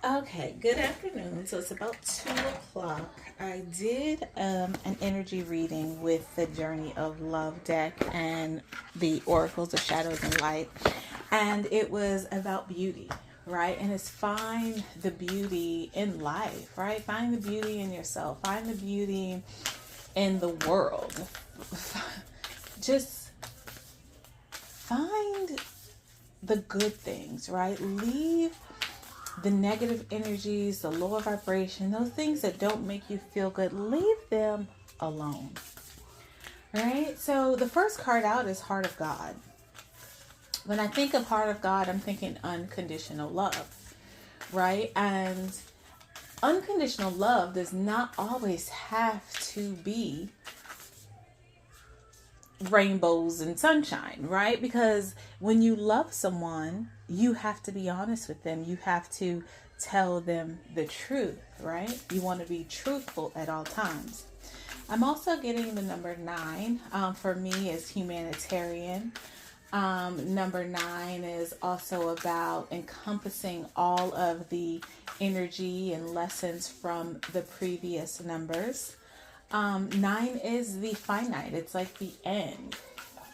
Okay, good afternoon. So it's about 2 o'clock. I did an energy reading with the Journey of Love deck and the Oracles of Shadows and Light. And it was about beauty, right? And it's find the beauty in life, right? Find the beauty in yourself, find the beauty in the world. Just find the good things, right? Leave the negative energies, the lower vibration, those things that don't make you feel good, leave them alone. Right? So the first card out is Heart of God. When I think of Heart of God, I'm thinking unconditional love. Right? And unconditional love does not always have to be rainbows and sunshine, right? Because when you love someone, you have to be honest with them. You have to tell them the truth, right? You want to be truthful at all times. I'm also getting the number 9. For me, is humanitarian. Number 9 is also about encompassing all of the energy and lessons from the previous numbers. 9 is the finite. It's like the end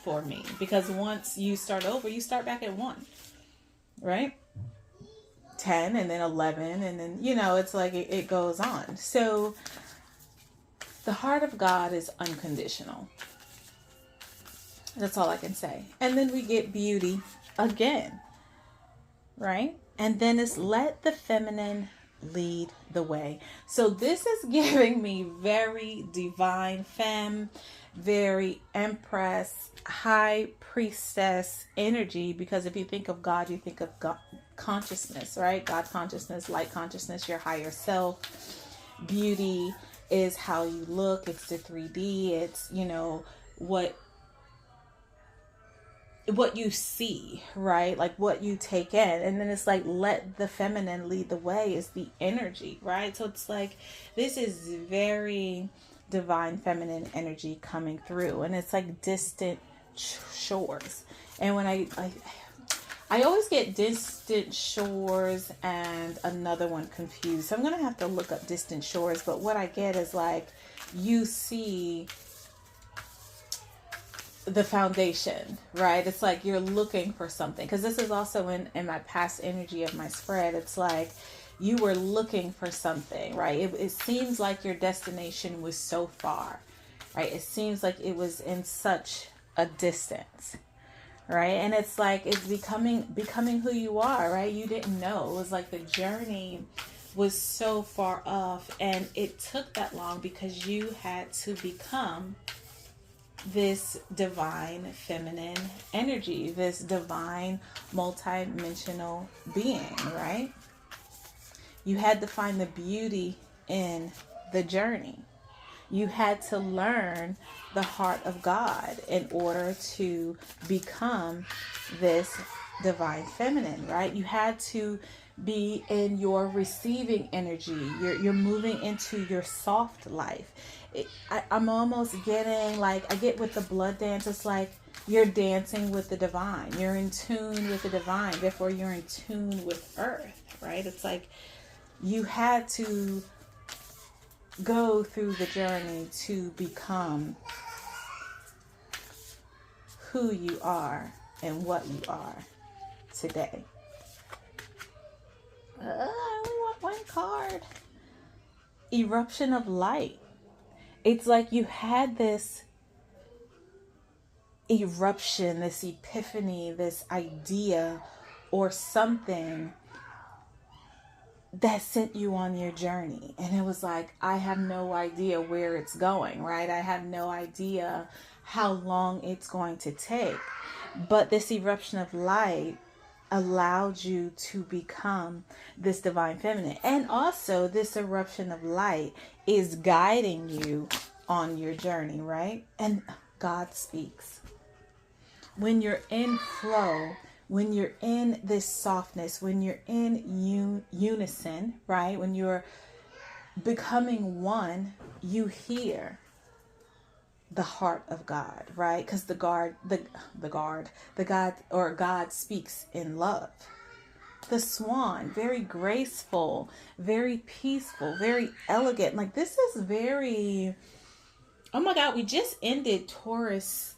for me, because once you start over, you start back at 1, right? 10 and then 11, and then, it's like it goes on. So the heart of God is unconditional. That's all I can say. And then we get beauty again, right? And then it's let the feminine lead the way. So this is giving me very divine femme, very empress, high priestess energy, because if you think of God, you think of God consciousness, right? God consciousness, light consciousness, your higher self. Beauty is how you look. It's the 3D. It's, what you see, right? Like what you take in. And then it's like, let the feminine lead the way is the energy, right? So it's like, this is very divine feminine energy coming through. And it's like distant shores. And when I always get distant shores and another one confused. So I'm going to have to look up distant shores. But what I get is like, you see the foundation, right? It's like you're looking for something, because this is also in my past energy of my spread. It's like you were looking for something, right? It seems like your destination was so far, right? It seems like it was in such a distance, right? And it's like it's becoming who you are, right? You didn't know. It was like the journey was so far off, and it took that long because you had to become this divine feminine energy, this divine multidimensional being, right? You had to find the beauty in the journey. You had to learn the heart of God in order to become this divine feminine, right? You had to be in your receiving energy. You're moving into your soft life. I'm almost getting like, I get with the blood dance, it's like you're dancing with the divine. You're in tune with the divine. Therefore, you're in tune with earth, right? It's like you had to go through the journey to become who you are and what you are today. I only want one card. Eruption of light. It's like you had this eruption, this epiphany, this idea or something that sent you on your journey. And it was like, I have no idea where it's going, right? I have no idea how long it's going to take. But this eruption of light allowed you to become this divine feminine. And also, this eruption of light is guiding you on your journey, right? And God speaks. When you're in flow, when you're in this softness, when you're in unison, right? When you're becoming one, you hear the heart of God, right? Because the God speaks in love, the swan, very graceful, very peaceful, very elegant. Like this is very, oh my God, we just ended Taurus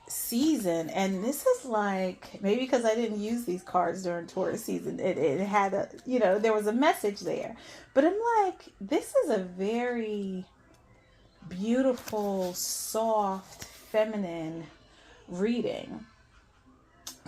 season, and this is like, maybe because I didn't use these cards during Taurus season, it had a, there was a message there. But I'm like, this is a very beautiful, soft, feminine reading.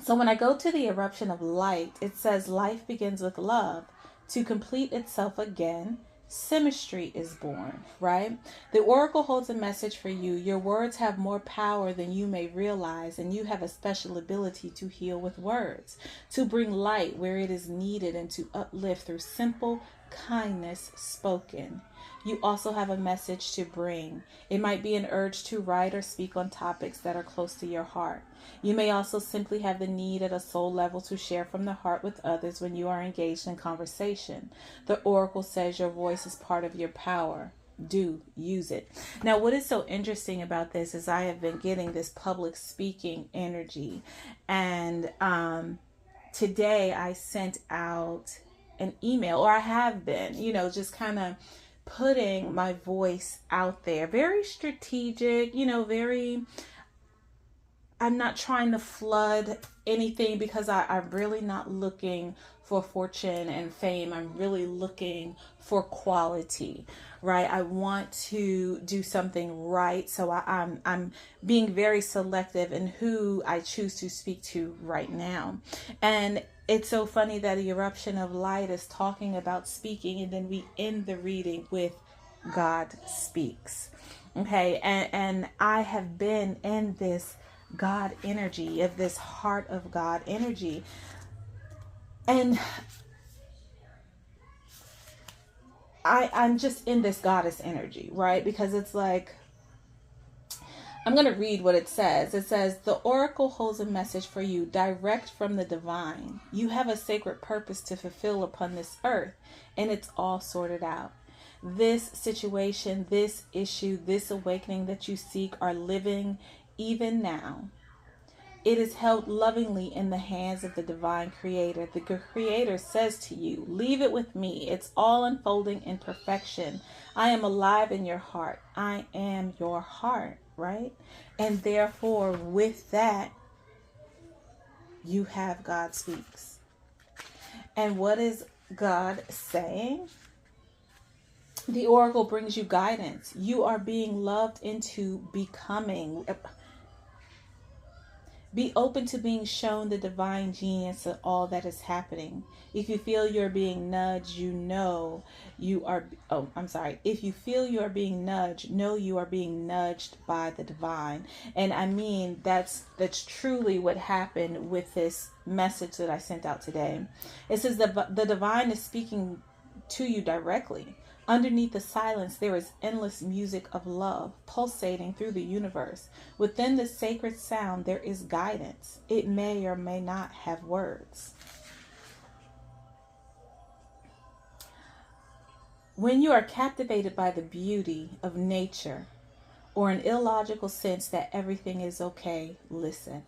So when I go to the eruption of light, it says life begins with love. To complete itself again, symmetry is born, right? The oracle holds a message for you. Your words have more power than you may realize, and you have a special ability to heal with words, to bring light where it is needed, and to uplift through simple kindness spoken. You also have a message to bring. It might be an urge to write or speak on topics that are close to your heart. You may also simply have the need at a soul level to share from the heart with others when you are engaged in conversation. The oracle says your voice is part of your power. Do use it. Now, what is so interesting about this is I have been getting this public speaking energy, and today I sent out an email, or I have been, just kind of putting my voice out there. Very strategic, I'm not trying to flood anything, because I'm really not looking for fortune and fame. I'm really looking for quality, right? I want to do something right. So I'm being very selective in who I choose to speak to right now. And it's so funny that the eruption of light is talking about speaking, and then we end the reading with God speaks. Okay. And I have been in this God energy, of this heart of God energy. And I'm just in this goddess energy, right? Because it's like, I'm going to read what it says. It says, the oracle holds a message for you direct from the divine. You have a sacred purpose to fulfill upon this earth, and it's all sorted out. This situation, this issue, this awakening that you seek are living even now. It is held lovingly in the hands of the divine creator. The creator says to you, leave it with me. It's all unfolding in perfection. I am alive in your heart. I am your heart, right? And therefore, with that, you have God speaks. And what is God saying? The oracle brings you guidance. You are being loved into becoming. Be open to being shown the divine genius of all that is happening. If you feel you're being nudged, If you feel you are being nudged, know you are being nudged by the divine. And I mean, that's truly what happened with this message that I sent out today. It says the divine is speaking to you directly. Underneath the silence, there is endless music of love pulsating through the universe. Within the sacred sound, there is guidance. It may or may not have words. When you are captivated by the beauty of nature, or an illogical sense that everything is okay, listen.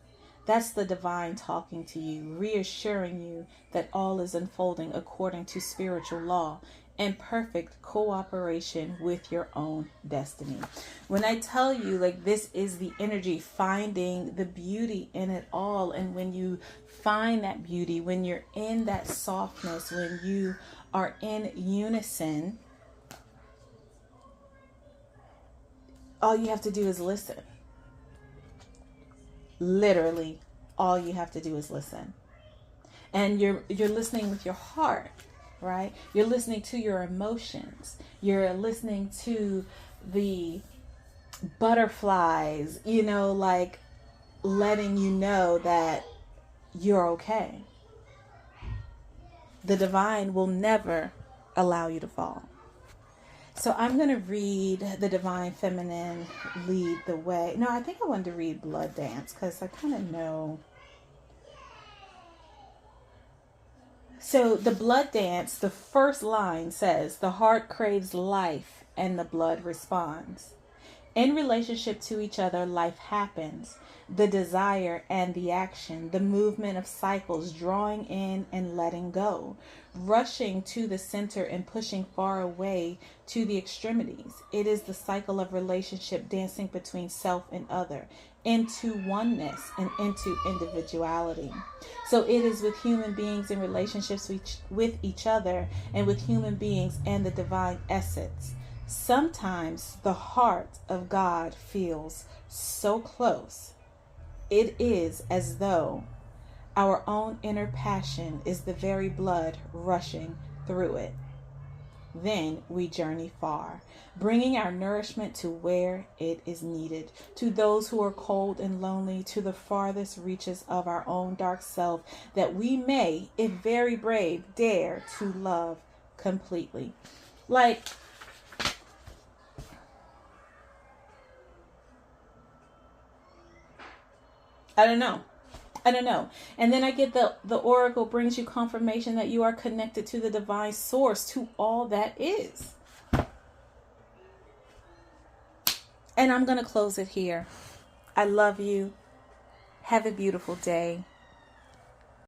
That's the divine talking to you, reassuring you that all is unfolding according to spiritual law, in perfect cooperation with your own destiny. When I tell you, like, this is the energy, finding the beauty in it all. And when you find that beauty, when you're in that softness, when you are in unison, all you have to do is listen. Literally, all you have to do is listen. And you're listening with your heart. Right? You're listening to your emotions. You're listening to the butterflies, like letting you know that you're okay. The divine will never allow you to fall. So I'm going to read the Divine Feminine Lead the Way. No, I think I wanted to read Blood Dance because I kind of know. So the blood dance, the first line says, the heart craves life and the blood responds. In relationship to each other, life happens. The desire and the action, the movement of cycles, drawing in and letting go, rushing to the center and pushing far away to the extremities. It is the cycle of relationship dancing between self and other, into oneness and into individuality. So it is with human beings in relationships with each other and with human beings and the divine essence. Sometimes the heart of God feels so close. It is as though our own inner passion is the very blood rushing through it. Then we journey far, bringing our nourishment to where it is needed, to those who are cold and lonely, to the farthest reaches of our own dark self, that we may, if very brave, dare to love completely. Like, I don't know. And then I get the oracle brings you confirmation that you are connected to the divine source, to all that is. And I'm going to close it here. I love you. Have a beautiful day.